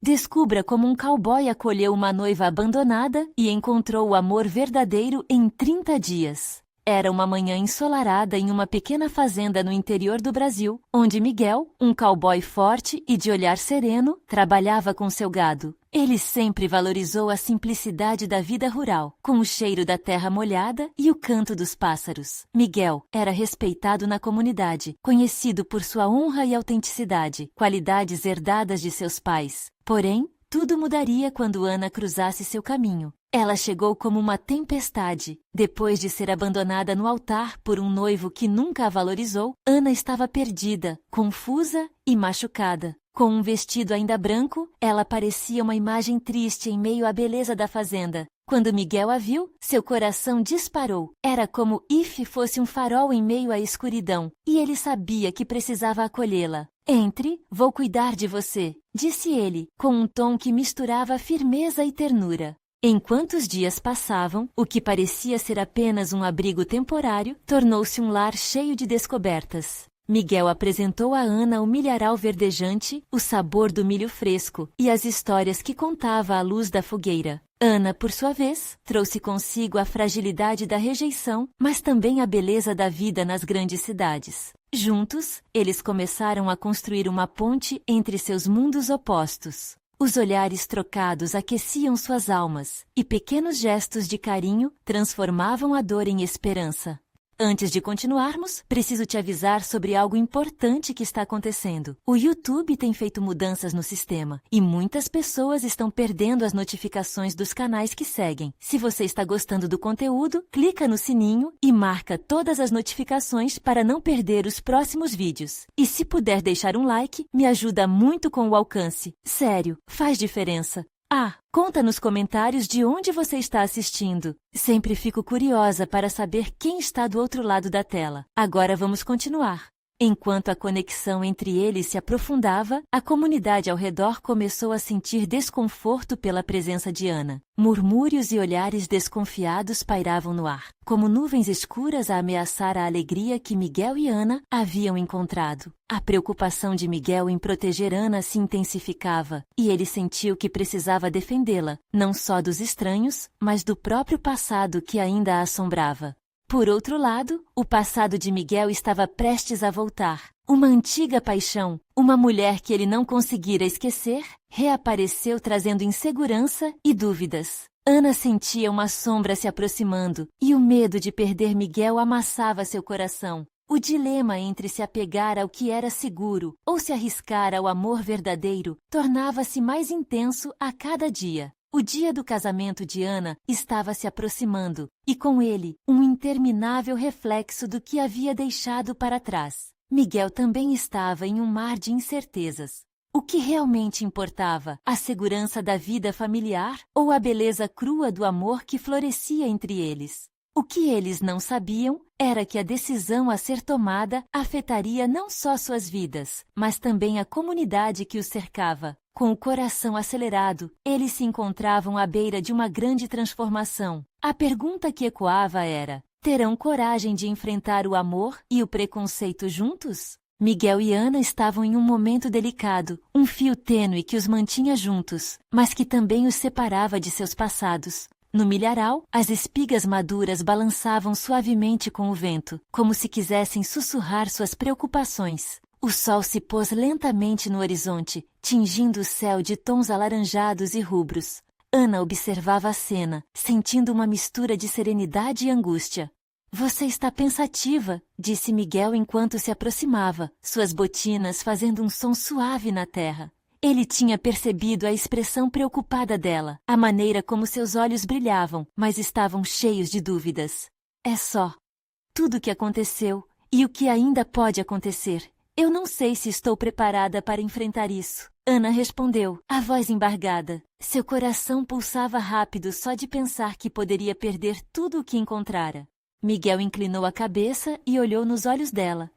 Descubra como um cowboy acolheu uma noiva abandonada e encontrou o amor verdadeiro em 30 dias. Era uma manhã ensolarada em uma pequena fazenda no interior do Brasil, onde Miguel, um cowboy forte e de olhar sereno, trabalhava com seu gado. Ele sempre valorizou a simplicidade da vida rural, com o cheiro da terra molhada e o canto dos pássaros. Miguel era respeitado na comunidade, conhecido por sua honra e autenticidade, qualidades herdadas de seus pais. Porém, tudo mudaria quando Ana cruzasse seu caminho. Ela chegou como uma tempestade. Depois de ser abandonada no altar por um noivo que nunca a valorizou, Ana estava perdida, confusa e machucada. Com um vestido ainda branco, ela parecia uma imagem triste em meio à beleza da fazenda. Quando Miguel a viu, seu coração disparou. Era como if fosse um farol em meio à escuridão, e ele sabia que precisava acolhê-la. Entre, vou cuidar de você, disse ele, com um tom que misturava firmeza e ternura. Enquanto os dias passavam, o que parecia ser apenas um abrigo temporário tornou-se um lar cheio de descobertas. Miguel apresentou a Ana o milharal verdejante, o sabor do milho fresco e as histórias que contava à luz da fogueira. Ana, por sua vez, trouxe consigo a fragilidade da rejeição, mas também a beleza da vida nas grandes cidades. Juntos, eles começaram a construir uma ponte entre seus mundos opostos. Os olhares trocados aqueciam suas almas, e pequenos gestos de carinho transformavam a dor em esperança. Antes de continuarmos, preciso te avisar sobre algo importante que está acontecendo. O YouTube tem feito mudanças no sistema, e muitas pessoas estão perdendo as notificações dos canais que seguem. Se você está gostando do conteúdo, clica no sininho e marca todas as notificações para não perder os próximos vídeos. E se puder deixar um like, me ajuda muito com o alcance. Sério, faz diferença. Conta nos comentários de onde você está assistindo. Sempre fico curiosa para saber quem está do outro lado da tela. Agora vamos continuar. Enquanto a conexão entre eles se aprofundava, a comunidade ao redor começou a sentir desconforto pela presença de Ana. Murmúrios e olhares desconfiados pairavam no ar, como nuvens escuras a ameaçar a alegria que Miguel e Ana haviam encontrado. A preocupação de Miguel em proteger Ana se intensificava, e ele sentiu que precisava defendê-la, não só dos estranhos, mas do próprio passado que ainda a assombrava. Por outro lado, o passado de Miguel estava prestes a voltar. Uma antiga paixão, uma mulher que ele não conseguira esquecer, reapareceu trazendo insegurança e dúvidas. Ana sentia uma sombra se aproximando, e o medo de perder Miguel amassava seu coração. O dilema entre se apegar ao que era seguro ou se arriscar ao amor verdadeiro tornava-se mais intenso a cada dia. O dia do casamento de Ana estava se aproximando, e com ele, um interminável reflexo do que havia deixado para trás. Miguel também estava em um mar de incertezas. O que realmente importava? A segurança da vida familiar ou a beleza crua do amor que florescia entre eles? O que eles não sabiam era que a decisão a ser tomada afetaria não só suas vidas, mas também a comunidade que os cercava. Com o coração acelerado, eles se encontravam à beira de uma grande transformação. A pergunta que ecoava era: terão coragem de enfrentar o amor e o preconceito juntos? Miguel e Ana estavam em um momento delicado, um fio tênue que os mantinha juntos, mas que também os separava de seus passados. No milharal, as espigas maduras balançavam suavemente com o vento, como se quisessem sussurrar suas preocupações. O sol se pôs lentamente no horizonte, tingindo o céu de tons alaranjados e rubros. Ana observava a cena, sentindo uma mistura de serenidade e angústia. Você está pensativa, disse Miguel enquanto se aproximava, suas botinas fazendo um som suave na terra. Ele tinha percebido a expressão preocupada dela, a maneira como seus olhos brilhavam, mas estavam cheios de dúvidas. É só tudo o que aconteceu e o que ainda pode acontecer. Eu não sei se estou preparada para enfrentar isso. Ana respondeu, a voz embargada. Seu coração pulsava rápido só de pensar que poderia perder tudo o que encontrara. Miguel inclinou a cabeça e olhou nos olhos dela.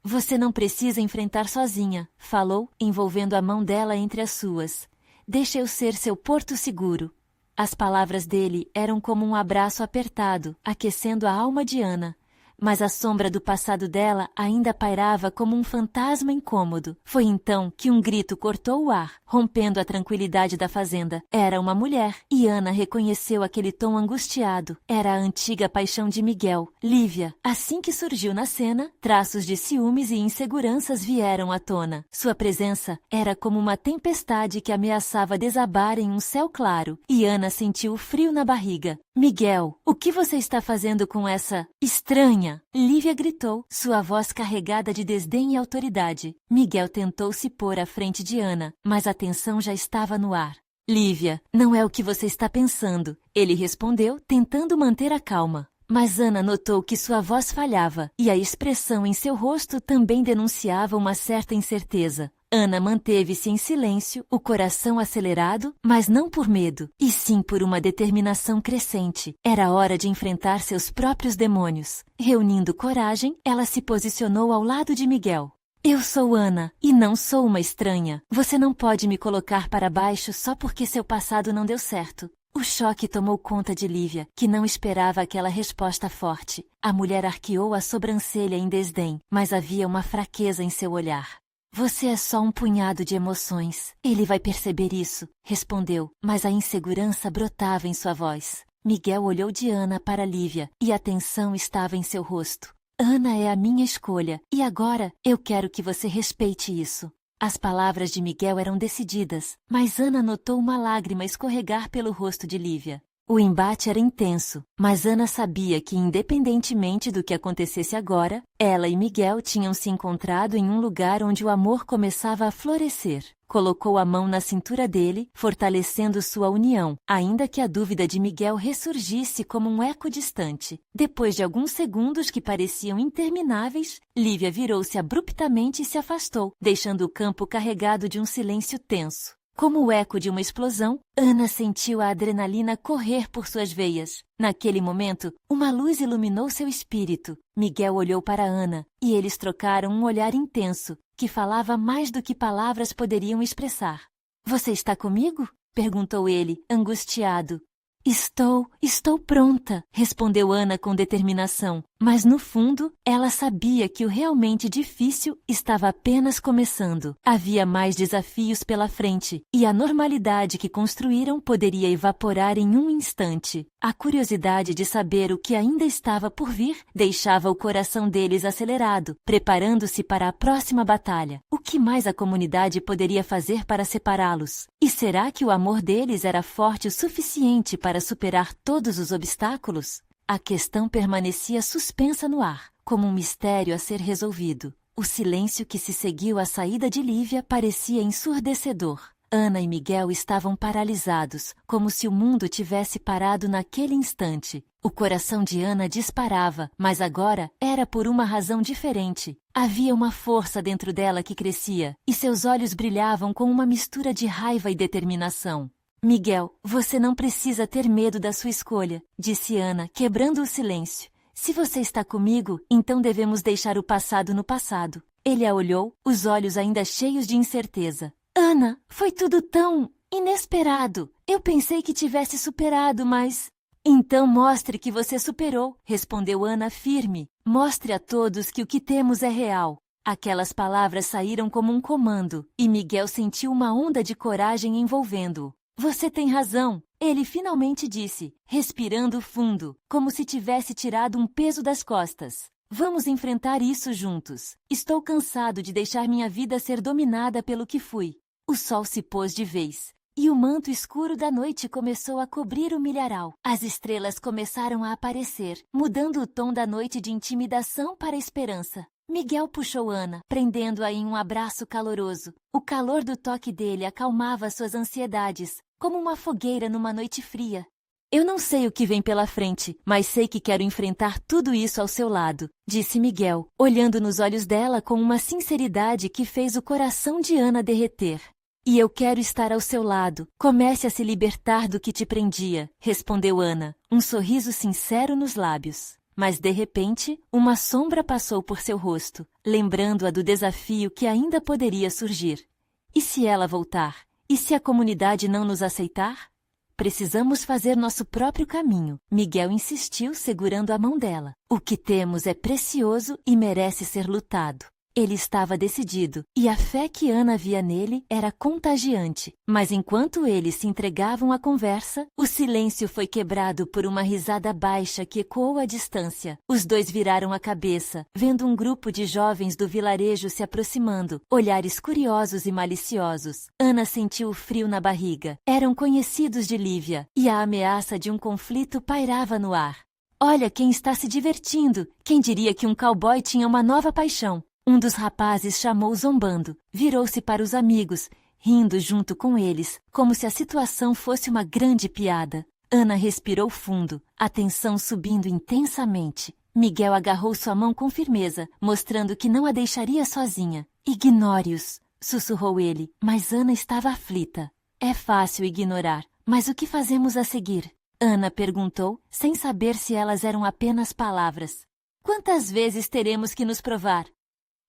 Você não precisa enfrentar sozinha, falou, envolvendo a mão dela entre as suas. Deixa eu ser seu porto seguro. As palavras dele eram como um abraço apertado, aquecendo a alma de Ana. mas a sombra do passado dela ainda pairava como um fantasma incômodo. Foi então que um grito cortou o ar, rompendo a tranquilidade da fazenda. Era uma mulher, e Ana reconheceu aquele tom angustiado. Era a antiga paixão de Miguel, Lívia. Assim que surgiu na cena, traços de ciúmes e inseguranças vieram à tona. Sua presença era como uma tempestade que ameaçava desabar em um céu claro, e Ana sentiu frio na barriga. Miguel, o que você está fazendo com essa estranha? Lívia gritou, sua voz carregada de desdém e autoridade. Miguel tentou se pôr à frente de Ana, mas a tensão já estava no ar. Lívia, não é o que você está pensando, ele respondeu, tentando manter a calma. Mas Ana notou que sua voz falhava, e a expressão em seu rosto também denunciava uma certa incerteza. Ana manteve-se em silêncio, o coração acelerado, mas não por medo, e sim por uma determinação crescente. Era hora de enfrentar seus próprios demônios. Reunindo coragem, ela se posicionou ao lado de Miguel. Eu sou Ana, e não sou uma estranha. Você não pode me colocar para baixo só porque seu passado não deu certo. O choque tomou conta de Lívia, que não esperava aquela resposta forte. A mulher arqueou a sobrancelha em desdém, mas havia uma fraqueza em seu olhar. Você é só um punhado de emoções. Ele vai perceber isso, respondeu, mas a insegurança brotava em sua voz. Miguel olhou de Ana para Lívia, e a tensão estava em seu rosto. Ana é a minha escolha, e agora eu quero que você respeite isso. As palavras de Miguel eram decididas, mas Ana notou uma lágrima escorregar pelo rosto de Lívia. O embate era intenso, mas Ana sabia que, independentemente do que acontecesse agora, ela e Miguel tinham se encontrado em um lugar onde o amor começava a florescer. Colocou a mão na cintura dele, fortalecendo sua união, ainda que a dúvida de Miguel ressurgisse como um eco distante. Depois de alguns segundos que pareciam intermináveis, Lívia virou-se abruptamente e se afastou, deixando o campo carregado de um silêncio tenso. Como o eco de uma explosão, Ana sentiu a adrenalina correr por suas veias. Naquele momento, uma luz iluminou seu espírito. Miguel olhou para Ana, e eles trocaram um olhar intenso, que falava mais do que palavras poderiam expressar. Você está comigo? Perguntou ele, angustiado. Estou pronta, respondeu Ana com determinação, mas no fundo, ela sabia que o realmente difícil estava apenas começando. Havia mais desafios pela frente, e a normalidade que construíram poderia evaporar em um instante. A curiosidade de saber o que ainda estava por vir deixava o coração deles acelerado, preparando-se para a próxima batalha. O que mais a comunidade poderia fazer para separá-los? E será que o amor deles era forte o suficiente para superar todos os obstáculos? A questão permanecia suspensa no ar, como um mistério a ser resolvido. O silêncio que se seguiu à saída de Lívia parecia ensurdecedor. Ana e Miguel estavam paralisados, como se o mundo tivesse parado naquele instante. O coração de Ana disparava, mas agora era por uma razão diferente. Havia uma força dentro dela que crescia, e seus olhos brilhavam com uma mistura de raiva e determinação. Miguel, você não precisa ter medo da sua escolha, disse Ana, quebrando o silêncio. Se você está comigo, então devemos deixar o passado no passado. Ele a olhou, os olhos ainda cheios de incerteza. Ana, foi tudo tão inesperado. Eu pensei que tivesse superado, mas... Então mostre que você superou, respondeu Ana firme. Mostre a todos que o que temos é real. Aquelas palavras saíram como um comando, e Miguel sentiu uma onda de coragem envolvendo-o. Você tem razão, ele finalmente disse, respirando fundo, como se tivesse tirado um peso das costas. Vamos enfrentar isso juntos. Estou cansado de deixar minha vida ser dominada pelo que fui. O sol se pôs de vez, e o manto escuro da noite começou a cobrir o milharal. As estrelas começaram a aparecer, mudando o tom da noite de intimidação para esperança. Miguel puxou Ana, prendendo-a em um abraço caloroso. O calor do toque dele acalmava suas ansiedades, como uma fogueira numa noite fria. Eu não sei o que vem pela frente, mas sei que quero enfrentar tudo isso ao seu lado, disse Miguel, olhando nos olhos dela com uma sinceridade que fez o coração de Ana derreter. E eu quero estar ao seu lado. Comece a se libertar do que te prendia, respondeu Ana, um sorriso sincero nos lábios. Mas, de repente, uma sombra passou por seu rosto, lembrando-a do desafio que ainda poderia surgir. E se ela voltar? E se a comunidade não nos aceitar? Precisamos fazer nosso próprio caminho. Miguel insistiu, segurando a mão dela. O que temos é precioso e merece ser lutado. Ele estava decidido, e a fé que Ana via nele era contagiante. Mas enquanto eles se entregavam à conversa, o silêncio foi quebrado por uma risada baixa que ecoou à distância. Os dois viraram a cabeça, vendo um grupo de jovens do vilarejo se aproximando, olhares curiosos e maliciosos. Ana sentiu o frio na barriga. Eram conhecidos de Lívia, e a ameaça de um conflito pairava no ar. Olha quem está se divertindo! Quem diria que um cowboy tinha uma nova paixão? Um dos rapazes chamou zombando, virou-se para os amigos, rindo junto com eles, como se a situação fosse uma grande piada. Ana respirou fundo, a tensão subindo intensamente. Miguel agarrou sua mão com firmeza, mostrando que não a deixaria sozinha. Ignore-os, sussurrou ele, mas Ana estava aflita. É fácil ignorar, mas o que fazemos a seguir? Ana perguntou, sem saber se elas eram apenas palavras. Quantas vezes teremos que nos provar?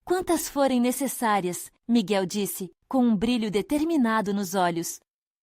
Quantas forem necessárias, Miguel disse, com um brilho determinado nos olhos.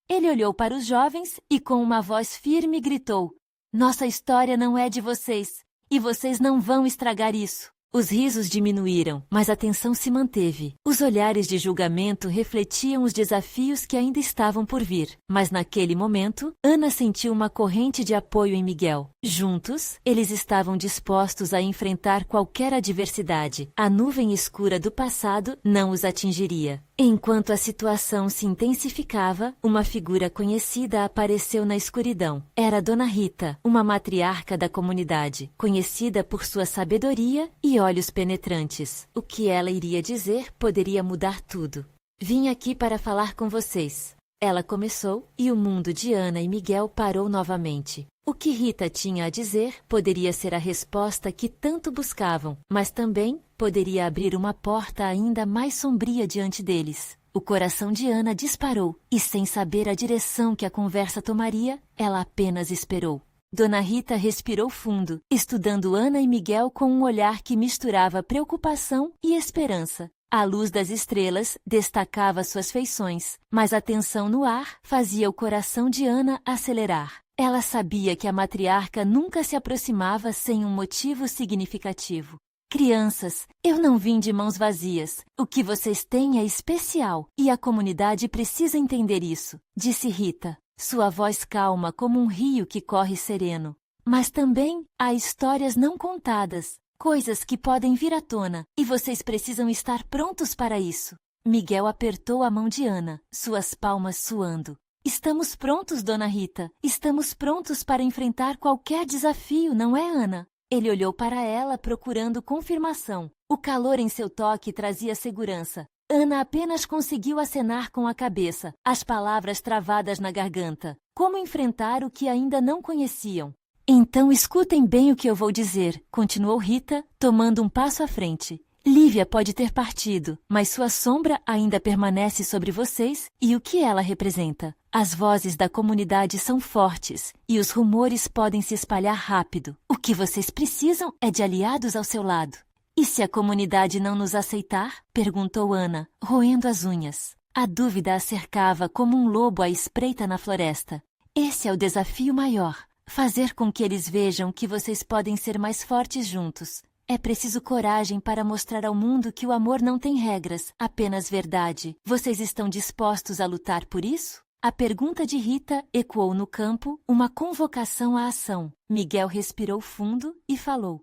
Ele olhou para os jovens e com uma voz firme gritou: Nossa história não é de vocês, e vocês não vão estragar isso. Os risos diminuíram, mas a tensão se manteve. Os olhares de julgamento refletiam os desafios que ainda estavam por vir. Mas naquele momento, Ana sentiu uma corrente de apoio em Miguel. Juntos, eles estavam dispostos a enfrentar qualquer adversidade. A nuvem escura do passado não os atingiria. Enquanto a situação se intensificava, uma figura conhecida apareceu na escuridão. Era Dona Rita, uma matriarca da comunidade, conhecida por sua sabedoria e olhos penetrantes. O que ela iria dizer poderia mudar tudo. Vim aqui para falar com vocês. Ela começou e o mundo de Ana e Miguel parou novamente. O que Rita tinha a dizer poderia ser a resposta que tanto buscavam, mas também poderia abrir uma porta ainda mais sombria diante deles. O coração de Ana disparou e, sem saber a direção que a conversa tomaria, ela apenas esperou. Dona Rita respirou fundo, estudando Ana e Miguel com um olhar que misturava preocupação e esperança. A luz das estrelas destacava suas feições, mas a tensão no ar fazia o coração de Ana acelerar. Ela sabia que a matriarca nunca se aproximava sem um motivo significativo. Crianças, eu não vim de mãos vazias. O que vocês têm é especial e a comunidade precisa entender isso, disse Rita, sua voz calma como um rio que corre sereno. Mas também há histórias não contadas, coisas que podem vir à tona, e vocês precisam estar prontos para isso. Miguel apertou a mão de Ana, suas palmas suando. Estamos prontos, Dona Rita. Estamos prontos para enfrentar qualquer desafio, não é, Ana? Ele olhou para ela procurando confirmação. O calor em seu toque trazia segurança. Ana apenas conseguiu acenar com a cabeça, as palavras travadas na garganta. Como enfrentar o que ainda não conheciam? Então escutem bem o que eu vou dizer, continuou Rita, tomando um passo à frente. Lívia pode ter partido, mas sua sombra ainda permanece sobre vocês e o que ela representa. As vozes da comunidade são fortes e os rumores podem se espalhar rápido. O que vocês precisam é de aliados ao seu lado. E se a comunidade não nos aceitar? Perguntou Ana, roendo as unhas. A dúvida a cercava como um lobo à espreita na floresta. Esse é o desafio maior. Fazer com que eles vejam que vocês podem ser mais fortes juntos. É preciso coragem para mostrar ao mundo que o amor não tem regras, apenas verdade. Vocês estão dispostos a lutar por isso? A pergunta de Rita ecoou no campo, uma convocação à ação. Miguel respirou fundo e falou.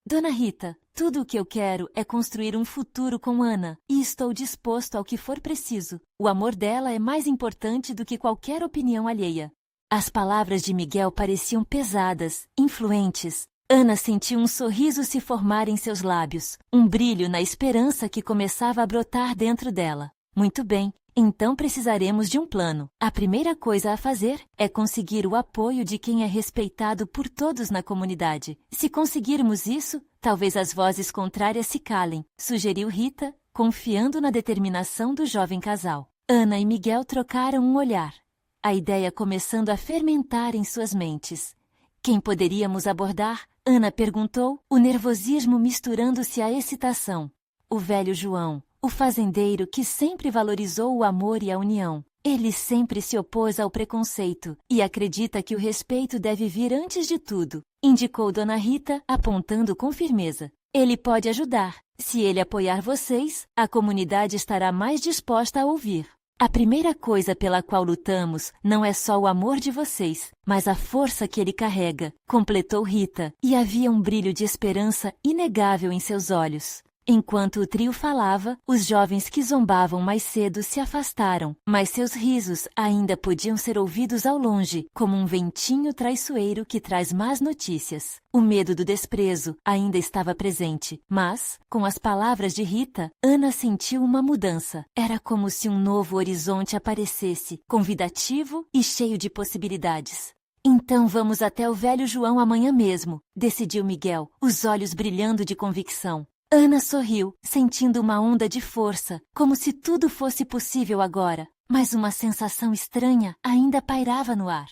Dona Rita, tudo o que eu quero é construir um futuro com Ana, e estou disposto ao que for preciso. O amor dela é mais importante do que qualquer opinião alheia. As palavras de Miguel pareciam pesadas, influentes. Ana sentiu um sorriso se formar em seus lábios, um brilho na esperança que começava a brotar dentro dela. Muito bem, então precisaremos de um plano. A primeira coisa a fazer é conseguir o apoio de quem é respeitado por todos na comunidade. Se conseguirmos isso, talvez as vozes contrárias se calem, sugeriu Rita, confiando na determinação do jovem casal. Ana e Miguel trocaram um olhar, a ideia começando a fermentar em suas mentes. Quem poderíamos abordar? Ana perguntou, o nervosismo misturando-se à excitação. O velho João, o fazendeiro que sempre valorizou o amor e a união. Ele sempre se opôs ao preconceito e acredita que o respeito deve vir antes de tudo, indicou Dona Rita, apontando com firmeza. Ele pode ajudar. Se ele apoiar vocês, a comunidade estará mais disposta a ouvir. A primeira coisa pela qual lutamos não é só o amor de vocês, mas a força que ele carrega, completou Rita, e havia um brilho de esperança inegável em seus olhos. Enquanto o trio falava, os jovens que zombavam mais cedo se afastaram, mas seus risos ainda podiam ser ouvidos ao longe, como um ventinho traiçoeiro que traz más notícias. O medo do desprezo ainda estava presente, mas, com as palavras de Rita, Ana sentiu uma mudança. Era como se um novo horizonte aparecesse, convidativo e cheio de possibilidades. Então vamos até o velho João amanhã mesmo, decidiu Miguel, os olhos brilhando de convicção. Ana sorriu, sentindo uma onda de força, como se tudo fosse possível agora, mas uma sensação estranha ainda pairava no ar.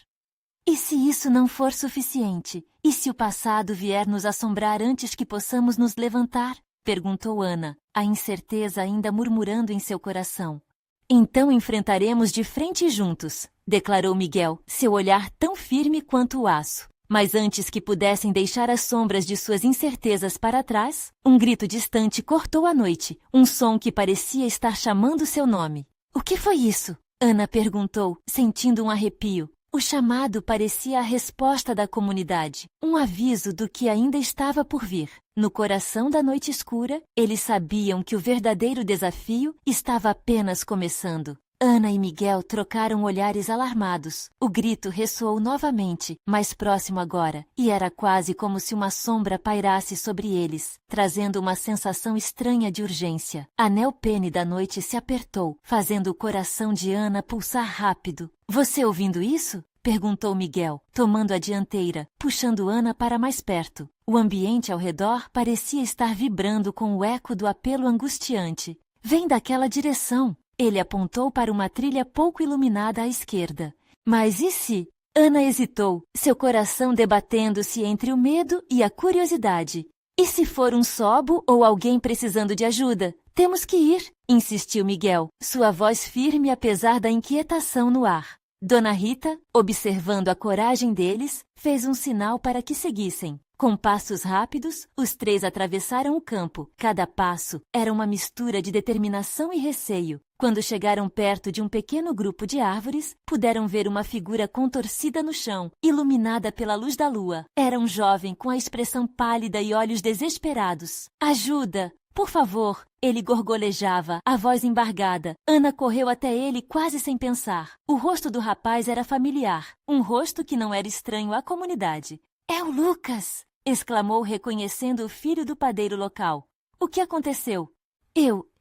E se isso não for suficiente? E se o passado vier nos assombrar antes que possamos nos levantar? Perguntou Ana, a incerteza ainda murmurando em seu coração. Então enfrentaremos de frente juntos, declarou Miguel, seu olhar tão firme quanto o aço. Mas antes que pudessem deixar as sombras de suas incertezas para trás, um grito distante cortou a noite, um som que parecia estar chamando seu nome. O que foi isso? Ana perguntou, sentindo um arrepio. O chamado parecia a resposta da comunidade, um aviso do que ainda estava por vir. No coração da noite escura, eles sabiam que o verdadeiro desafio estava apenas começando. Ana e Miguel trocaram olhares alarmados. O grito ressoou novamente, mais próximo agora, e era quase como se uma sombra pairasse sobre eles, trazendo uma sensação estranha de urgência. A anel-pene da noite se apertou, fazendo o coração de Ana pulsar rápido. Você ouvindo isso? Perguntou Miguel, tomando a dianteira, puxando Ana para mais perto. O ambiente ao redor parecia estar vibrando com o eco do apelo angustiante. Vem daquela direção! Ele apontou para uma trilha pouco iluminada à esquerda. Mas e se? Ana hesitou, seu coração debatendo-se entre o medo e a curiosidade. E se for um sobo ou alguém precisando de ajuda? Temos que ir, insistiu Miguel, sua voz firme apesar da inquietação no ar. Dona Rita, observando a coragem deles, fez um sinal para que seguissem. Com passos rápidos, os três atravessaram o campo. Cada passo era uma mistura de determinação e receio. Quando chegaram perto de um pequeno grupo de árvores, puderam ver uma figura contorcida no chão, iluminada pela luz da lua. Era um jovem com a expressão pálida e olhos desesperados. Ajuda! Por favor! Ele gorgolejava, a voz embargada. Ana correu até ele quase sem pensar. O rosto do rapaz era familiar, um rosto que não era estranho à comunidade. É o Lucas! Exclamou reconhecendo o filho do padeiro local. O que aconteceu?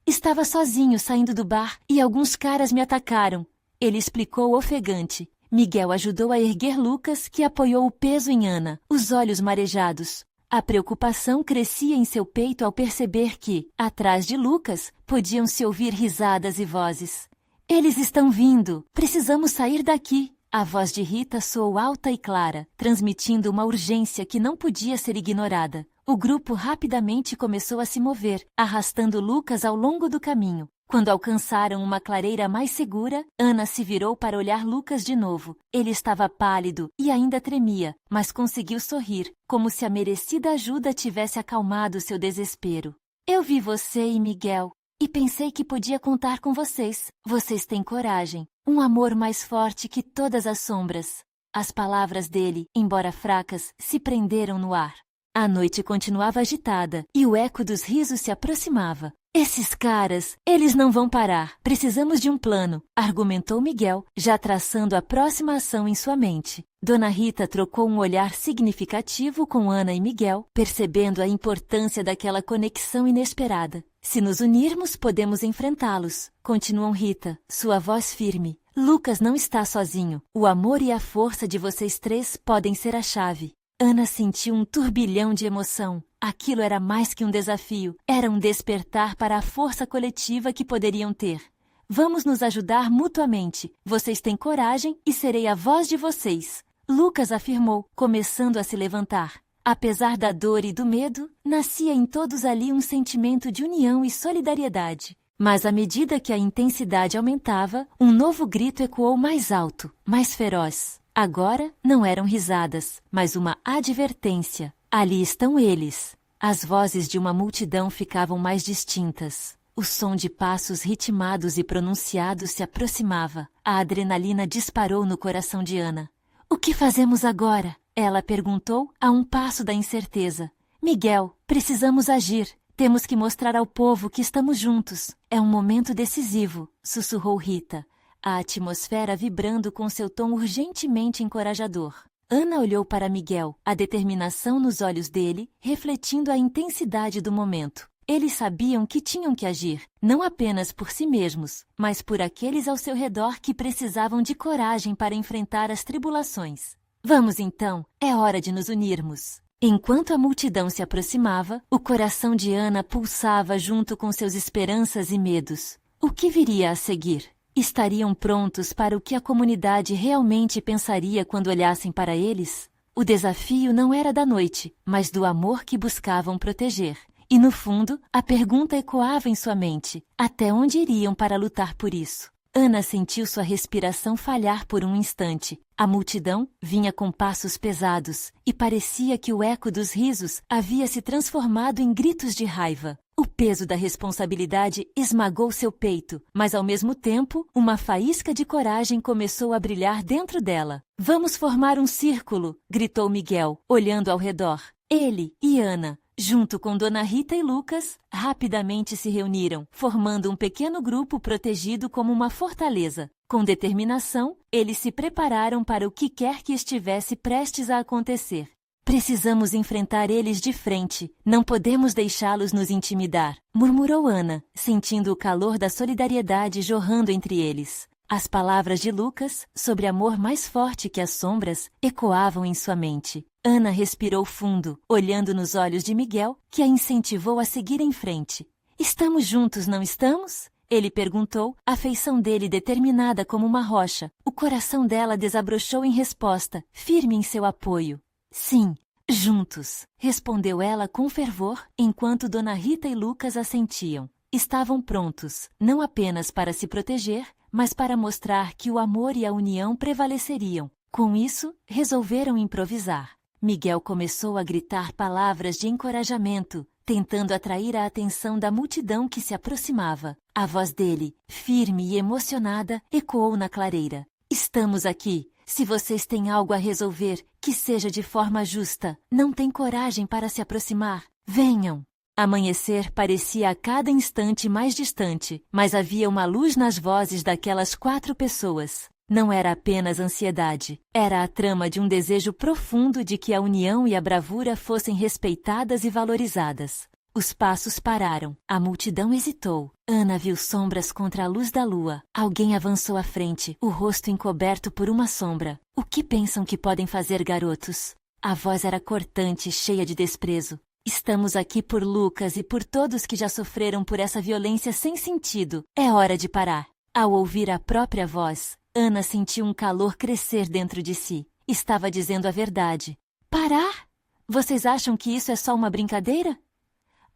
Estava sozinho saindo do bar e alguns caras me atacaram. Ele explicou ofegante. Miguel ajudou a erguer Lucas, que apoiou o peso em Ana, os olhos marejados. A preocupação crescia em seu peito ao perceber que, atrás de Lucas, podiam-se ouvir risadas e vozes. Eles estão vindo! Precisamos sair daqui! A voz de Rita soou alta e clara, transmitindo uma urgência que não podia ser ignorada. O grupo rapidamente começou a se mover, arrastando Lucas ao longo do caminho. Quando alcançaram uma clareira mais segura, Ana se virou para olhar Lucas de novo. Ele estava pálido e ainda tremia, mas conseguiu sorrir, como se a merecida ajuda tivesse acalmado seu desespero. Eu vi você e Miguel, e pensei que podia contar com vocês. Vocês têm coragem, um amor mais forte que todas as sombras. As palavras dele, embora fracas, se prenderam no ar. A noite continuava agitada e o eco dos risos se aproximava. Esses caras, eles não vão parar. Precisamos de um plano, argumentou Miguel, já traçando a próxima ação em sua mente. Dona Rita trocou um olhar significativo com Ana e Miguel, percebendo a importância daquela conexão inesperada. Se nos unirmos, podemos enfrentá-los, continuou Rita, sua voz firme. Lucas não está sozinho. O amor e a força de vocês três podem ser a chave. Ana sentiu um turbilhão de emoção. Aquilo era mais que um desafio. Era um despertar para a força coletiva que poderiam ter. Vamos nos ajudar mutuamente. Vocês têm coragem e serei a voz de vocês. Lucas afirmou, começando a se levantar. Apesar da dor e do medo, nascia em todos ali um sentimento de união e solidariedade. Mas à medida que a intensidade aumentava, um novo grito ecoou mais alto, mais feroz. Agora não eram risadas, mas uma advertência. Ali estão eles. As vozes de uma multidão ficavam mais distintas. O som de passos ritmados e pronunciados se aproximava. A adrenalina disparou no coração de Ana. O que fazemos agora? Ela perguntou a um passo da incerteza. Miguel, precisamos agir. Temos que mostrar ao povo que estamos juntos. É um momento decisivo, sussurrou Rita, a atmosfera vibrando com seu tom urgentemente encorajador. Ana olhou para Miguel, a determinação nos olhos dele, refletindo a intensidade do momento. Eles sabiam que tinham que agir, não apenas por si mesmos, mas por aqueles ao seu redor que precisavam de coragem para enfrentar as tribulações. Vamos então, é hora de nos unirmos. Enquanto a multidão se aproximava, o coração de Ana pulsava junto com seus esperanças e medos. O que viria a seguir? Estariam prontos para o que a comunidade realmente pensaria quando olhassem para eles? O desafio não era da noite, mas do amor que buscavam proteger. E no fundo, a pergunta ecoava em sua mente: até onde iriam para lutar por isso? Ana sentiu sua respiração falhar por um instante. A multidão vinha com passos pesados, e parecia que o eco dos risos havia se transformado em gritos de raiva. O peso da responsabilidade esmagou seu peito, mas ao mesmo tempo, uma faísca de coragem começou a brilhar dentro dela. Vamos formar um círculo, gritou Miguel, olhando ao redor. Ele e Ana, junto com Dona Rita e Lucas, rapidamente se reuniram, formando um pequeno grupo protegido como uma fortaleza. Com determinação, eles se prepararam para o que quer que estivesse prestes a acontecer. Precisamos enfrentar eles de frente, não podemos deixá-los nos intimidar, murmurou Ana, sentindo o calor da solidariedade jorrando entre eles. As palavras de Lucas, sobre amor mais forte que as sombras, ecoavam em sua mente. Ana respirou fundo, olhando nos olhos de Miguel, que a incentivou a seguir em frente. Estamos juntos, não estamos? Ele perguntou, a feição dele determinada como uma rocha. O coração dela desabrochou em resposta, firme em seu apoio. Sim, juntos, respondeu ela com fervor, enquanto Dona Rita e Lucas assentiam. Estavam prontos, não apenas para se proteger, mas para mostrar que o amor e a união prevaleceriam. Com isso, resolveram improvisar. Miguel começou a gritar palavras de encorajamento, tentando atrair a atenção da multidão que se aproximava. A voz dele, firme e emocionada, ecoou na clareira. Estamos aqui. Se vocês têm algo a resolver, que seja de forma justa. Não têm coragem para se aproximar? Venham! Amanhecer parecia a cada instante mais distante, mas havia uma luz nas vozes daquelas 4 pessoas. Não era apenas ansiedade, era a trama de um desejo profundo de que a união e a bravura fossem respeitadas e valorizadas. Os passos pararam, a multidão hesitou. Ana viu sombras contra a luz da lua. Alguém avançou à frente, o rosto encoberto por uma sombra. O que pensam que podem fazer, garotos? A voz era cortante, cheia de desprezo. Estamos aqui por Lucas e por todos que já sofreram por essa violência sem sentido. É hora de parar. Ao ouvir a própria voz, Ana sentiu um calor crescer dentro de si. Estava dizendo a verdade. Parar? Vocês acham que isso é só uma brincadeira?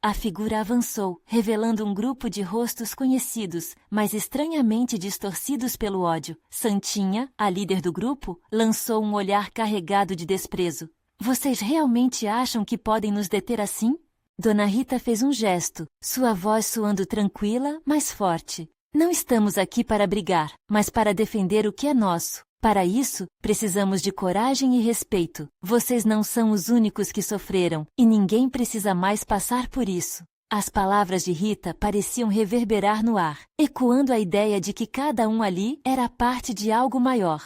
A figura avançou, revelando um grupo de rostos conhecidos, mas estranhamente distorcidos pelo ódio. Santinha, a líder do grupo, lançou um olhar carregado de desprezo. Vocês realmente acham que podem nos deter assim? Dona Rita fez um gesto, sua voz soando tranquila, mas forte. Não estamos aqui para brigar, mas para defender o que é nosso. Para isso, precisamos de coragem e respeito. Vocês não são os únicos que sofreram, e ninguém precisa mais passar por isso. As palavras de Rita pareciam reverberar no ar, ecoando a ideia de que cada um ali era parte de algo maior.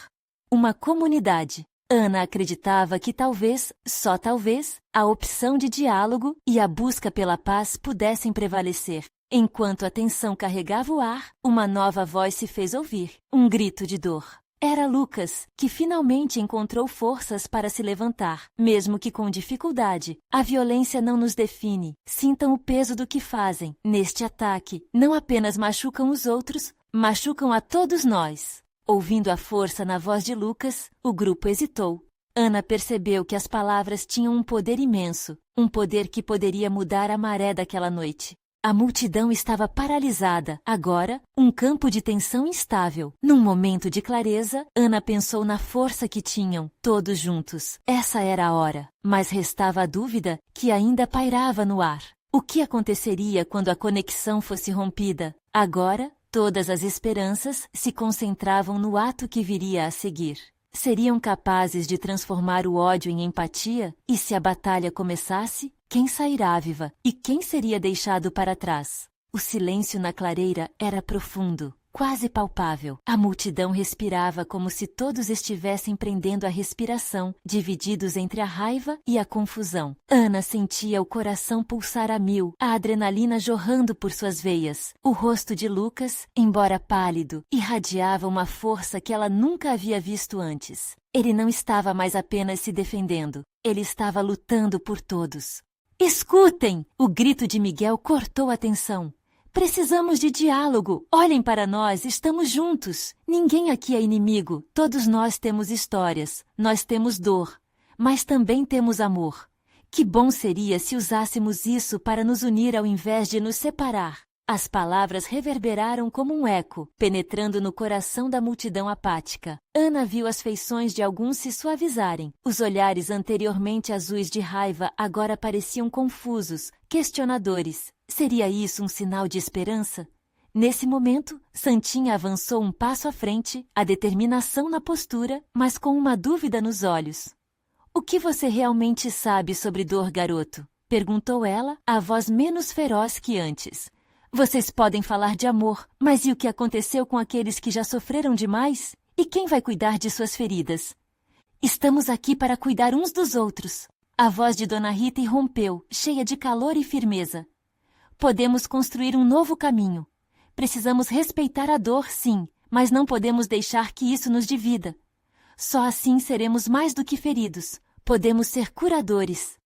Uma comunidade. Ana acreditava que talvez, só talvez, a opção de diálogo e a busca pela paz pudessem prevalecer. Enquanto a tensão carregava o ar, uma nova voz se fez ouvir, um grito de dor. Era Lucas, que finalmente encontrou forças para se levantar, mesmo que com dificuldade. A violência não nos define. Sintam o peso do que fazem. Neste ataque, não apenas machucam os outros, machucam a todos nós. Ouvindo a força na voz de Lucas, o grupo hesitou. Ana percebeu que as palavras tinham um poder imenso, um poder que poderia mudar a maré daquela noite. A multidão estava paralisada, agora, um campo de tensão instável. Num momento de clareza, Ana pensou na força que tinham, todos juntos. Essa era a hora, mas restava a dúvida que ainda pairava no ar. O que aconteceria quando a conexão fosse rompida? Agora, todas as esperanças se concentravam no ato que viria a seguir. Seriam capazes de transformar o ódio em empatia? E se a batalha começasse, quem sairá viva e quem seria deixado para trás? O silêncio na clareira era profundo, quase palpável. A multidão respirava como se todos estivessem prendendo a respiração, divididos entre a raiva e a confusão. Ana sentia o coração pulsar a mil, a adrenalina jorrando por suas veias. O rosto de Lucas, embora pálido, irradiava uma força que ela nunca havia visto antes. Ele não estava mais apenas se defendendo, ele estava lutando por todos. Escutem! O grito de Miguel cortou a tensão. Precisamos de diálogo. Olhem para nós, estamos juntos. Ninguém aqui é inimigo. Todos nós temos histórias. Nós temos dor. Mas também temos amor. Que bom seria se usássemos isso para nos unir ao invés de nos separar. As palavras reverberaram como um eco, penetrando no coração da multidão apática. Ana viu as feições de alguns se suavizarem. Os olhares anteriormente azuis de raiva agora pareciam confusos, questionadores. Seria isso um sinal de esperança? Nesse momento, Santinha avançou um passo à frente, a determinação na postura, mas com uma dúvida nos olhos. "O que você realmente sabe sobre dor, garoto?" perguntou ela, a voz menos feroz que antes. "Vocês podem falar de amor, mas e o que aconteceu com aqueles que já sofreram demais? E quem vai cuidar de suas feridas? Estamos aqui para cuidar uns dos outros." A voz de Dona Rita irrompeu, cheia de calor e firmeza. "Podemos construir um novo caminho. Precisamos respeitar a dor, sim, mas não podemos deixar que isso nos divida. Só assim seremos mais do que feridos. Podemos ser curadores."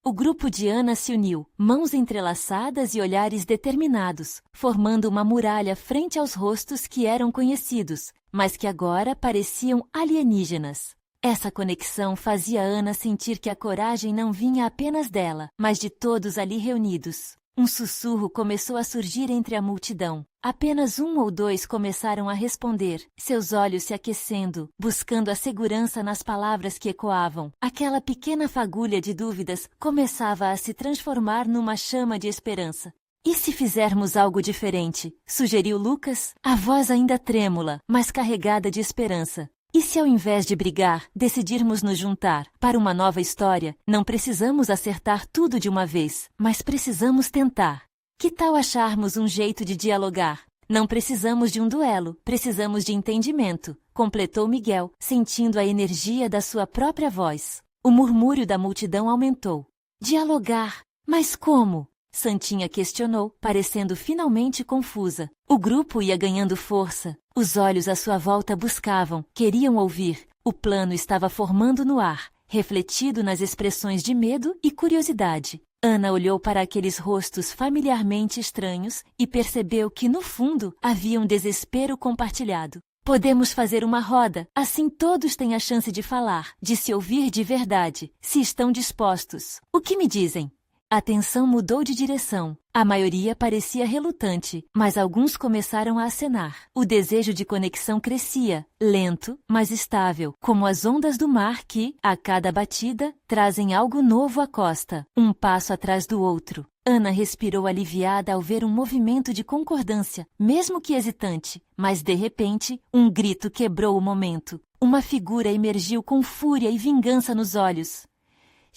O grupo de Ana se uniu, mãos entrelaçadas e olhares determinados, formando uma muralha frente aos rostos que eram conhecidos, mas que agora pareciam alienígenas. Essa conexão fazia Ana sentir que a coragem não vinha apenas dela, mas de todos ali reunidos. Um sussurro começou a surgir entre a multidão. Apenas um ou dois começaram a responder, seus olhos se aquecendo, buscando a segurança nas palavras que ecoavam. Aquela pequena fagulha de dúvidas começava a se transformar numa chama de esperança. "E se fizermos algo diferente?" sugeriu Lucas, a voz ainda trêmula, mas carregada de esperança. "E se ao invés de brigar, decidirmos nos juntar para uma nova história? Não precisamos acertar tudo de uma vez, mas precisamos tentar. Que tal acharmos um jeito de dialogar? Não precisamos de um duelo, precisamos de entendimento", completou Miguel, sentindo a energia da sua própria voz. O murmúrio da multidão aumentou. "Dialogar? Mas como?" Santinha questionou, parecendo finalmente confusa. O grupo ia ganhando força. Os olhos à sua volta buscavam, queriam ouvir. O plano estava formando no ar, refletido nas expressões de medo e curiosidade. Ana olhou para aqueles rostos familiarmente estranhos e percebeu que, no fundo, havia um desespero compartilhado. "Podemos fazer uma roda, assim todos têm a chance de falar, de se ouvir de verdade, se estão dispostos. O que me dizem?" A tensão mudou de direção. A maioria parecia relutante, mas alguns começaram a acenar. O desejo de conexão crescia, lento, mas estável, como as ondas do mar que, a cada batida, trazem algo novo à costa, um passo atrás do outro. Ana respirou aliviada ao ver um movimento de concordância, mesmo que hesitante, mas de repente, um grito quebrou o momento. Uma figura emergiu com fúria e vingança nos olhos.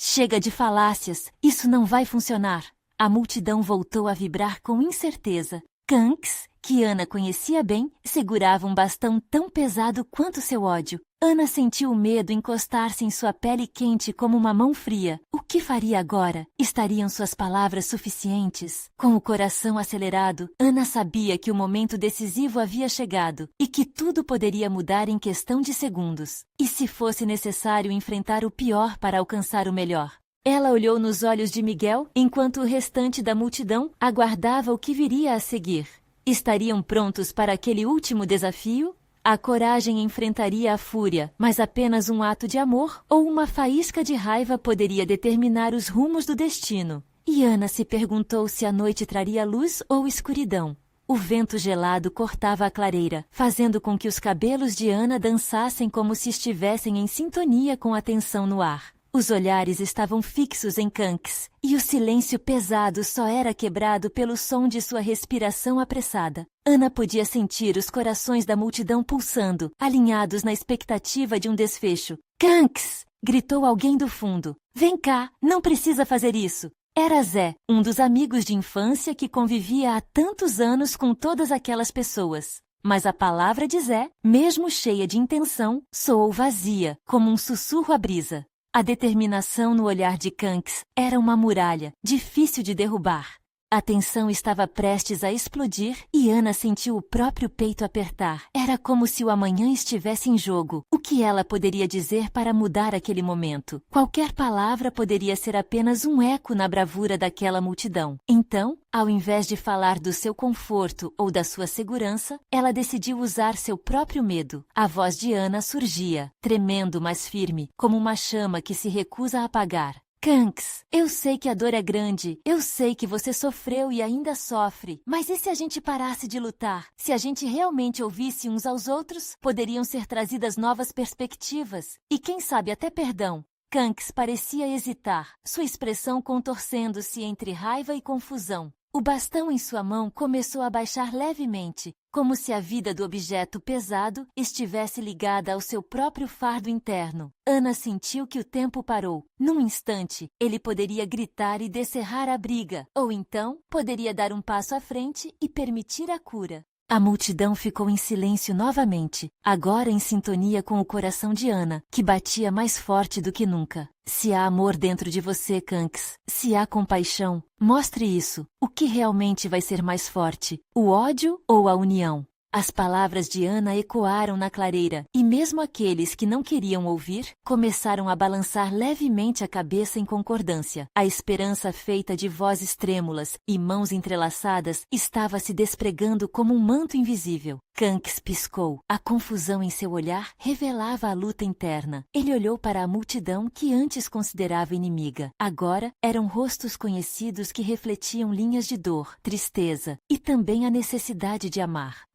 "Chega de falácias, isso não vai funcionar." A multidão voltou a vibrar com incerteza. Kanks, que Ana conhecia bem, segurava um bastão tão pesado quanto seu ódio. Ana sentiu o medo encostar-se em sua pele quente como uma mão fria. O que faria agora? Estariam suas palavras suficientes? Com o coração acelerado, Ana sabia que o momento decisivo havia chegado e que tudo poderia mudar em questão de segundos. E se fosse necessário enfrentar o pior para alcançar o melhor? Ela olhou nos olhos de Miguel, enquanto o restante da multidão aguardava o que viria a seguir. Estariam prontos para aquele último desafio? A coragem enfrentaria a fúria, mas apenas um ato de amor ou uma faísca de raiva poderia determinar os rumos do destino. e Ana se perguntou se a noite traria luz ou escuridão. O vento gelado cortava a clareira, fazendo com que os cabelos de Ana dançassem como se estivessem em sintonia com a tensão no ar. Os olhares estavam fixos em Kanks, e o silêncio pesado só era quebrado pelo som de sua respiração apressada. Ana podia sentir os corações da multidão pulsando, alinhados na expectativa de um desfecho. "Kanks!" gritou alguém do fundo. "Vem cá, não precisa fazer isso." Era Zé, um dos amigos de infância que convivia há tantos anos com todas aquelas pessoas. Mas a palavra de Zé, mesmo cheia de intenção, soou vazia, como um sussurro à brisa. A determinação no olhar de Kanks era uma muralha, difícil de derrubar. A tensão estava prestes a explodir e Ana sentiu o próprio peito apertar. Era como se o amanhã estivesse em jogo. O que ela poderia dizer para mudar aquele momento? Qualquer palavra poderia ser apenas um eco na bravura daquela multidão. Então, ao invés de falar do seu conforto ou da sua segurança, ela decidiu usar seu próprio medo. A voz de Ana surgia, tremendo, mas firme, como uma chama que se recusa a apagar. "Kanks, eu sei que a dor é grande, eu sei que você sofreu e ainda sofre, mas e se a gente parasse de lutar? Se a gente realmente ouvisse uns aos outros, poderiam ser trazidas novas perspectivas, e quem sabe até perdão." Kanks parecia hesitar, sua expressão contorcendo-se entre raiva e confusão. O bastão em sua mão começou a baixar levemente, como se a vida do objeto pesado estivesse ligada ao seu próprio fardo interno. Ana sentiu que o tempo parou. Num instante, ele poderia gritar e descerrar a briga, ou então poderia dar um passo à frente e permitir a cura. A multidão ficou em silêncio novamente, agora em sintonia com o coração de Ana, que batia mais forte do que nunca. Se há amor dentro de você, Kanks, se há compaixão, mostre isso. O que realmente vai ser mais forte, o ódio ou a união? As palavras de Ana ecoaram na clareira, e mesmo aqueles que não queriam ouvir, começaram a balançar levemente a cabeça em concordância. A esperança feita de vozes trêmulas e mãos entrelaçadas estava se despregando como um manto invisível. Kanks piscou. A confusão em seu olhar revelava a luta interna. Ele olhou para a multidão que antes considerava inimiga. Agora eram rostos conhecidos que refletiam linhas de dor, tristeza e também a necessidade de amar.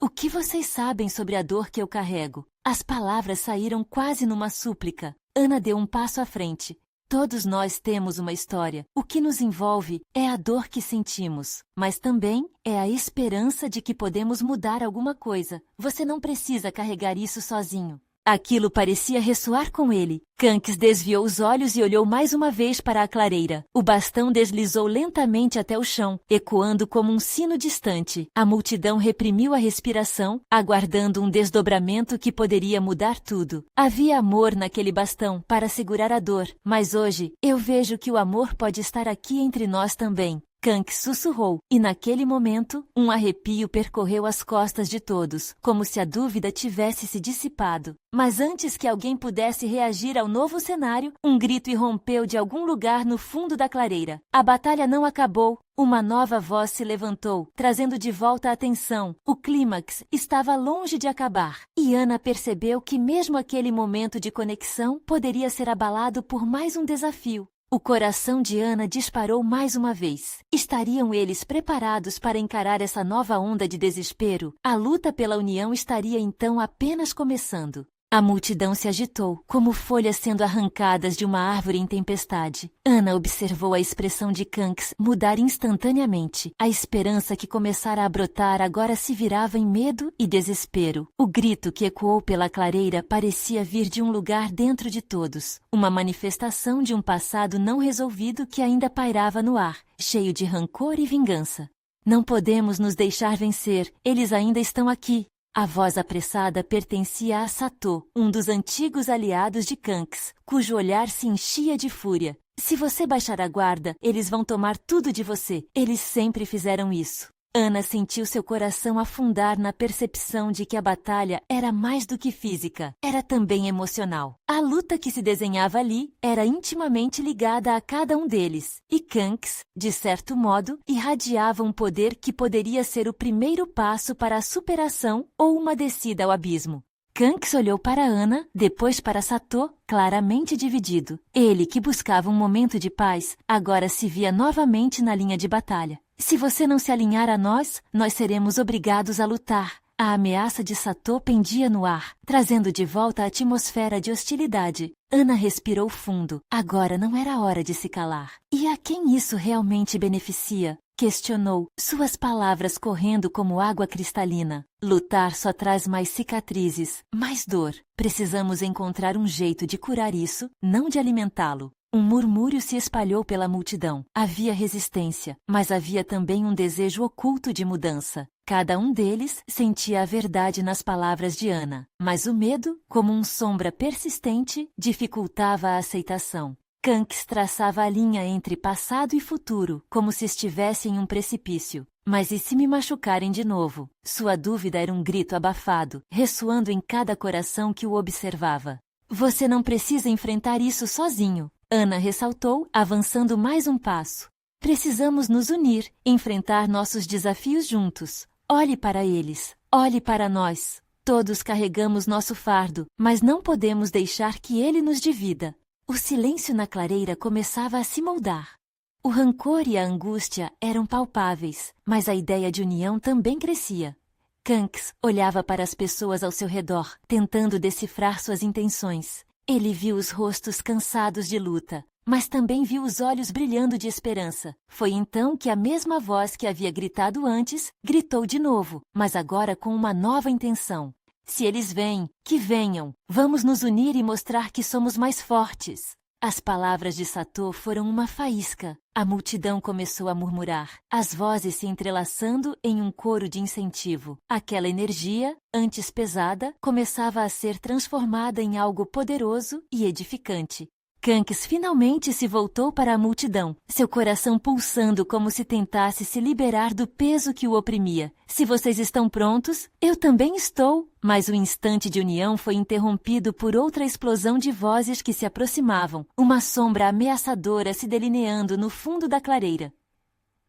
O que vocês sabem sobre a dor que eu carrego?" As palavras saíram quase numa súplica. Ana deu um passo à frente. "Todos nós temos uma história. O que nos envolve é a dor que sentimos, mas também é a esperança de que podemos mudar alguma coisa. Você não precisa carregar isso sozinho." Aquilo parecia ressoar com ele. Kanks desviou os olhos e olhou mais uma vez para a clareira. O bastão deslizou lentamente até o chão, ecoando como um sino distante. A multidão reprimiu a respiração, aguardando um desdobramento que poderia mudar tudo. Havia amor naquele bastão para segurar a dor, mas hoje eu vejo que o amor pode estar aqui entre nós também. Kanks sussurrou, e naquele momento, um arrepio percorreu as costas de todos, como se a dúvida tivesse se dissipado. Mas antes que alguém pudesse reagir ao novo cenário, um grito irrompeu de algum lugar no fundo da clareira. A batalha não acabou. Uma nova voz se levantou, trazendo de volta a atenção. O clímax estava longe de acabar. E Ana percebeu que mesmo aquele momento de conexão poderia ser abalado por mais um desafio. O coração de Ana disparou mais uma vez. Estariam eles preparados para encarar essa nova onda de desespero? A luta pela união estaria então apenas começando. A multidão se agitou, como folhas sendo arrancadas de uma árvore em tempestade. Ana observou a expressão de Kanks mudar instantaneamente. A esperança que começara a brotar agora se virava em medo e desespero. O grito que ecoou pela clareira parecia vir de um lugar dentro de todos. Uma manifestação de um passado não resolvido que ainda pairava no ar, cheio de rancor e vingança. "Não podemos nos deixar vencer, eles ainda estão aqui." A voz apressada pertencia a Sato, um dos antigos aliados de Kanks, cujo olhar se enchia de fúria. "Se você baixar a guarda, eles vão tomar tudo de você. Eles sempre fizeram isso." Ana sentiu seu coração afundar na percepção de que a batalha era mais do que física, era também emocional. A luta que se desenhava ali era intimamente ligada a cada um deles, e Kanks, de certo modo, irradiava um poder que poderia ser o primeiro passo para a superação ou uma descida ao abismo. Kanks olhou para Ana, depois para Sato, claramente dividido. Ele, que buscava um momento de paz, agora se via novamente na linha de batalha. Se você não se alinhar a nós, nós seremos obrigados a lutar. A ameaça de Sato pendia no ar, trazendo de volta a atmosfera de hostilidade. Ana respirou fundo. Agora não era hora de se calar. E a quem isso realmente beneficia? Questionou, suas palavras correndo como água cristalina. Lutar só traz mais cicatrizes, mais dor. Precisamos encontrar um jeito de curar isso, não de alimentá-lo. Um murmúrio se espalhou pela multidão. Havia resistência, mas havia também um desejo oculto de mudança. Cada um deles sentia a verdade nas palavras de Ana, mas o medo, como uma sombra persistente, dificultava a aceitação. Kanks traçava a linha entre passado e futuro, como se estivesse em um precipício. Mas e se me machucarem de novo? Sua dúvida era um grito abafado, ressoando em cada coração que o observava. Você não precisa enfrentar isso sozinho, Ana ressaltou, avançando mais um passo. Precisamos nos unir, enfrentar nossos desafios juntos. Olhe para eles, olhe para nós. Todos carregamos nosso fardo, mas não podemos deixar que ele nos divida. O silêncio na clareira começava a se moldar. O rancor e a angústia eram palpáveis, mas a ideia de união também crescia. Kanks olhava para as pessoas ao seu redor, tentando decifrar suas intenções. Ele viu os rostos cansados de luta, mas também viu os olhos brilhando de esperança. Foi então que a mesma voz que havia gritado antes, gritou de novo, mas agora com uma nova intenção. Se eles vêm, que venham. Vamos nos unir e mostrar que somos mais fortes. As palavras de Sato foram uma faísca. A multidão começou a murmurar, as vozes se entrelaçando em um coro de incentivo. Aquela energia, antes pesada, começava a ser transformada em algo poderoso e edificante. Kanks finalmente se voltou para a multidão, seu coração pulsando como se tentasse se liberar do peso que o oprimia. Se vocês estão prontos, eu também estou. Mas o instante de união foi interrompido por outra explosão de vozes que se aproximavam, uma sombra ameaçadora se delineando no fundo da clareira.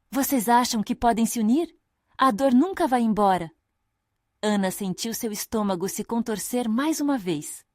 Vocês acham que podem se unir? A dor nunca vai embora. Ana sentiu seu estômago se contorcer mais uma vez.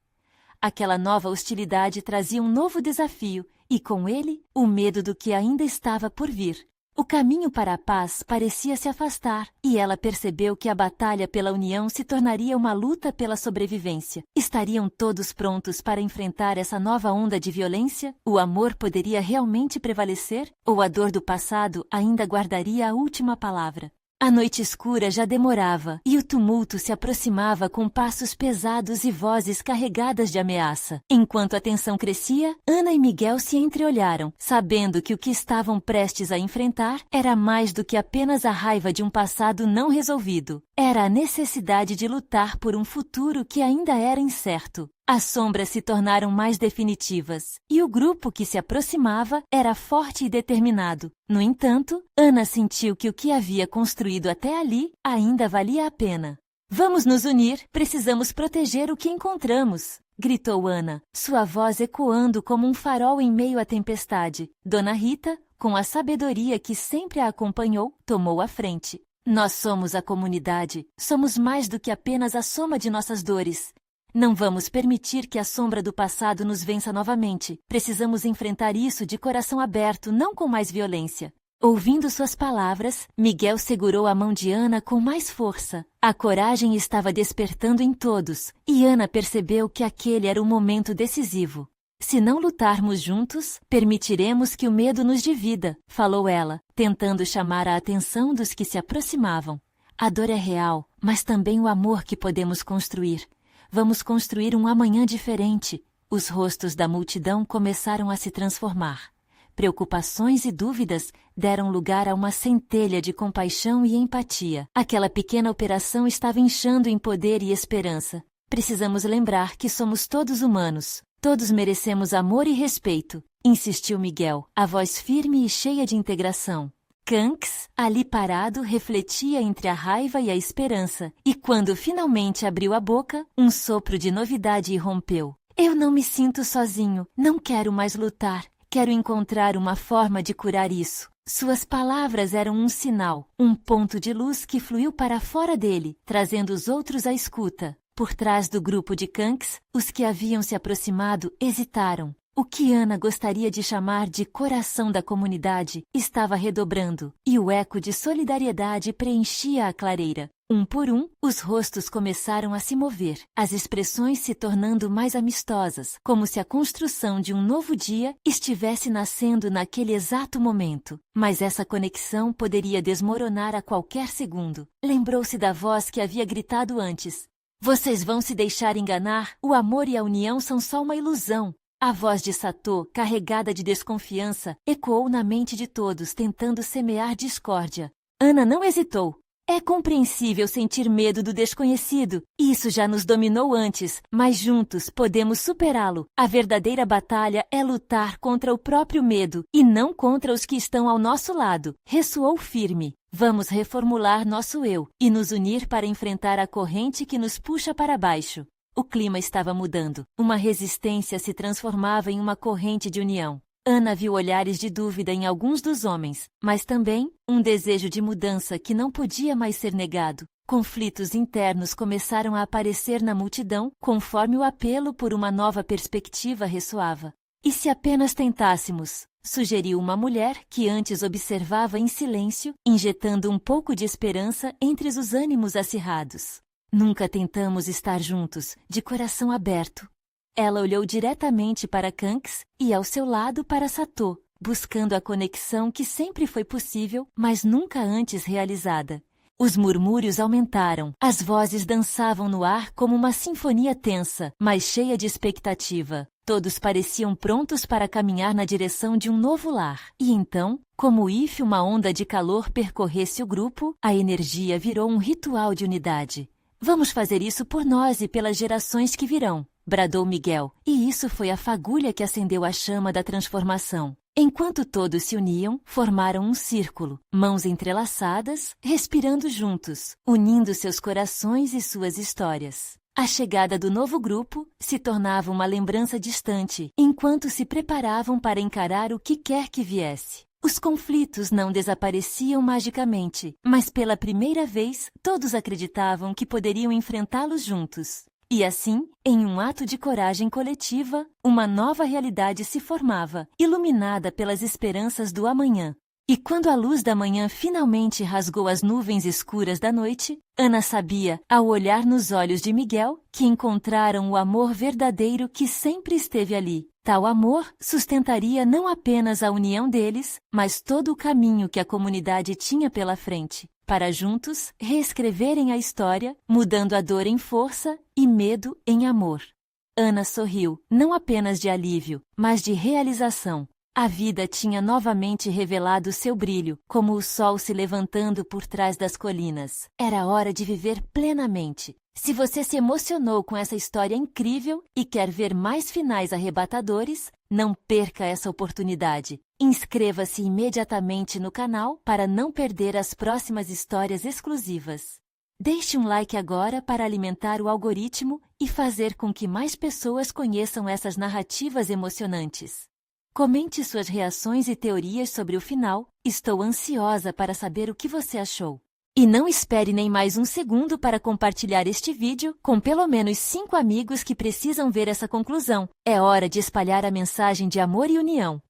Aquela nova hostilidade trazia um novo desafio, e com ele, o medo do que ainda estava por vir. O caminho para a paz parecia se afastar, e ela percebeu que a batalha pela união se tornaria uma luta pela sobrevivência. Estariam todos prontos para enfrentar essa nova onda de violência? O amor poderia realmente prevalecer? Ou a dor do passado ainda guardaria a última palavra? A noite escura já demorava, e o tumulto se aproximava com passos pesados e vozes carregadas de ameaça. Enquanto a tensão crescia, Ana e Miguel se entreolharam, sabendo que o que estavam prestes a enfrentar era mais do que apenas a raiva de um passado não resolvido. Era a necessidade de lutar por um futuro que ainda era incerto. As sombras se tornaram mais definitivas, e o grupo que se aproximava era forte e determinado. No entanto, Ana sentiu que o que havia construído até ali ainda valia a pena. Vamos nos unir, precisamos proteger o que encontramos, gritou Ana, sua voz ecoando como um farol em meio à tempestade. Dona Rita, com a sabedoria que sempre a acompanhou, tomou a frente. Nós somos a comunidade, somos mais do que apenas a soma de nossas dores. Não vamos permitir que a sombra do passado nos vença novamente. Precisamos enfrentar isso de coração aberto, não com mais violência. Ouvindo suas palavras, Miguel segurou a mão de Ana com mais força. A coragem estava despertando em todos, e Ana percebeu que aquele era o momento decisivo. Se não lutarmos juntos, permitiremos que o medo nos divida, falou ela, tentando chamar a atenção dos que se aproximavam. A dor é real, mas também o amor que podemos construir. Vamos construir um amanhã diferente. Os rostos da multidão começaram a se transformar. Preocupações e dúvidas deram lugar a uma centelha de compaixão e empatia. Aquela pequena operação estava inchando em poder e esperança. Precisamos lembrar que somos todos humanos. Todos merecemos amor e respeito, insistiu Miguel, a voz firme e cheia de integração. Kanks, ali parado, refletia entre a raiva e a esperança, e quando finalmente abriu a boca, um sopro de novidade irrompeu. Eu não me sinto sozinho, não quero mais lutar, quero encontrar uma forma de curar isso. Suas palavras eram um sinal, um ponto de luz que fluiu para fora dele, trazendo os outros à escuta. Por trás do grupo de Kanks, os que haviam se aproximado hesitaram. O que Ana gostaria de chamar de coração da comunidade estava redobrando, e o eco de solidariedade preenchia a clareira. Um por um, os rostos começaram a se mover, as expressões se tornando mais amistosas, como se a construção de um novo dia estivesse nascendo naquele exato momento. Mas essa conexão poderia desmoronar a qualquer segundo. Lembrou-se da voz que havia gritado antes. Vocês vão se deixar enganar? O amor e a união são só uma ilusão. A voz de Satô, carregada de desconfiança, ecoou na mente de todos, tentando semear discórdia. Ana não hesitou. É compreensível sentir medo do desconhecido. Isso já nos dominou antes, mas juntos podemos superá-lo. A verdadeira batalha é lutar contra o próprio medo e não contra os que estão ao nosso lado. Ressoou firme. Vamos reformular nosso eu e nos unir para enfrentar a corrente que nos puxa para baixo. O clima estava mudando. Uma resistência se transformava em uma corrente de união. Ana viu olhares de dúvida em alguns dos homens, mas também um desejo de mudança que não podia mais ser negado. Conflitos internos começaram a aparecer na multidão conforme o apelo por uma nova perspectiva ressoava. E se apenas tentássemos? Sugeriu uma mulher que antes observava em silêncio, injetando um pouco de esperança entre os ânimos acirrados. Nunca tentamos estar juntos, de coração aberto. Ela olhou diretamente para Kanks e ao seu lado para Satô, buscando a conexão que sempre foi possível, mas nunca antes realizada. Os murmúrios aumentaram, as vozes dançavam no ar como uma sinfonia tensa, mas cheia de expectativa. Todos pareciam prontos para caminhar na direção de um novo lar. E então, como if uma onda de calor percorresse o grupo, a energia virou um ritual de unidade. Vamos fazer isso por nós e pelas gerações que virão, bradou Miguel, e isso foi a fagulha que acendeu a chama da transformação. Enquanto todos se uniam, formaram um círculo, mãos entrelaçadas, respirando juntos, unindo seus corações e suas histórias. A chegada do novo grupo se tornava uma lembrança distante, enquanto se preparavam para encarar o que quer que viesse. Os conflitos não desapareciam magicamente, mas pela primeira vez todos acreditavam que poderiam enfrentá-los juntos. E assim, em um ato de coragem coletiva, uma nova realidade se formava, iluminada pelas esperanças do amanhã. E quando a luz da manhã finalmente rasgou as nuvens escuras da noite, Ana sabia, ao olhar nos olhos de Miguel, que encontraram o amor verdadeiro que sempre esteve ali. Tal amor sustentaria não apenas a união deles, mas todo o caminho que a comunidade tinha pela frente, para juntos reescreverem a história, mudando a dor em força e medo em amor. Ana sorriu, não apenas de alívio, mas de realização. A vida tinha novamente revelado seu brilho, como o sol se levantando por trás das colinas. Era hora de viver plenamente. Se você se emocionou com essa história incrível e quer ver mais finais arrebatadores, não perca essa oportunidade. Inscreva-se imediatamente no canal para não perder as próximas histórias exclusivas. Deixe um like agora para alimentar o algoritmo e fazer com que mais pessoas conheçam essas narrativas emocionantes. Comente suas reações e teorias sobre o final. Estou ansiosa para saber o que você achou. E não espere nem mais um segundo para compartilhar este vídeo com pelo menos 5 amigos que precisam ver essa conclusão. É hora de espalhar a mensagem de amor e união.